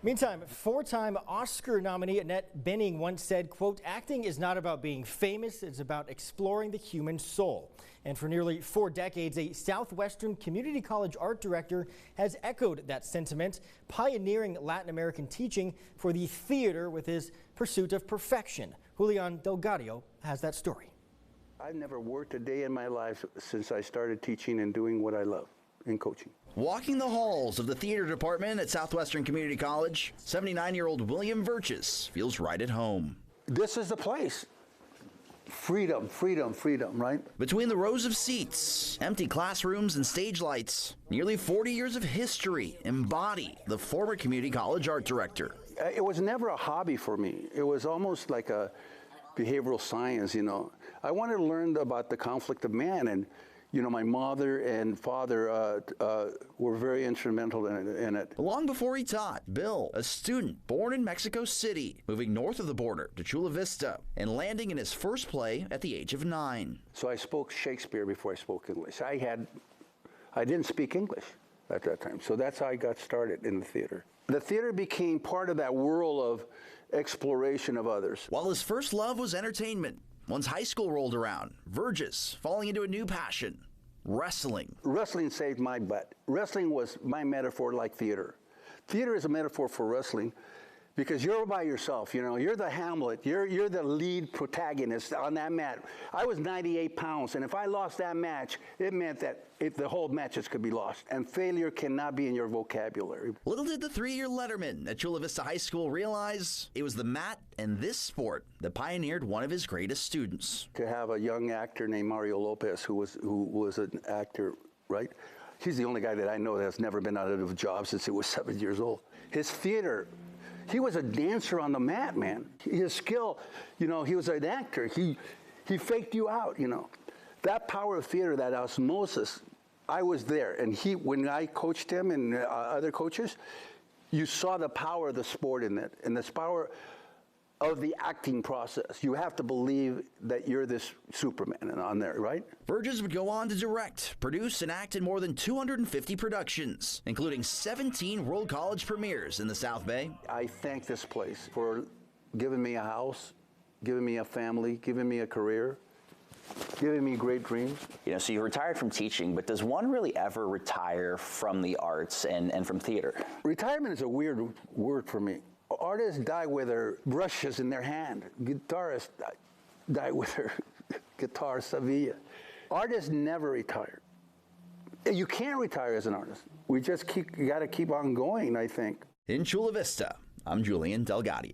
Meantime, four-time Oscar nominee Annette Bening once said, quote, "Acting is not about being famous, it's about exploring the human soul." And for nearly 4 decades, a Southwestern Community College art director has echoed that sentiment, pioneering Latin American teaching for the theater with his pursuit of perfection. Julian Delgado has that story. I've never worked a day in my life since I started teaching and doing what I love in coaching. Walking the halls of the theater department at Southwestern Community College, 79-year-old William Virches feels right at home. This is the place. Freedom, freedom, freedom, right? Between the rows of seats, empty classrooms, and stage lights, nearly 40 years of history embody the former community college art director. It was never a hobby for me. It was almost like a behavioral science, you know. I wanted to learn about the conflict of man, and you know, my mother and father were very instrumental in it. Long before he taught, Bill, a student born in Mexico City, moving north of the border to Chula Vista and landing in his first play at the age of 9. So I spoke Shakespeare before I spoke English. I didn't speak English at that time, so that's how I got started in the theater. The theater became part of that world of exploration of others. While his first love was entertainment, once high school rolled around, Virges falling into a new passion, wrestling. Wrestling saved my butt. Wrestling was my metaphor like theater. Theater is a metaphor for wrestling because you're by yourself, you know, you're the Hamlet, you're the lead protagonist on that mat. I was 98 pounds, and if I lost that match, it meant that the whole matches could be lost, and failure cannot be in your vocabulary. Little did the 3-year letterman at Chula Vista High School realize it was the mat and this sport that pioneered one of his greatest students. To have a young actor named Mario Lopez, who was an actor, right? He's the only guy that I know that has never been out of a job since he was 7 years old. His theater, he was a dancer on the mat, man. His skill, you know, he was an actor. He faked you out, you know. That power of theater, that osmosis, I was there. And when I coached him and other coaches, you saw the power of the sport in it and the power of the acting process. You have to believe that you're this Superman on there, right? Virges would go on to direct, produce, and act in more than 250 productions, including 17 World College premieres in the South Bay. I thank this place for giving me a house, giving me a family, giving me a career, giving me great dreams. You know, so you retired from teaching, but does one really ever retire from the arts and from theater? Retirement is a weird word for me. Artists die with their brushes in their hand. Guitarists die with their guitar Sevilla. Artists never retire. You can't retire as an artist. We just got to keep on going, I think. In Chula Vista, I'm Julian Delgado.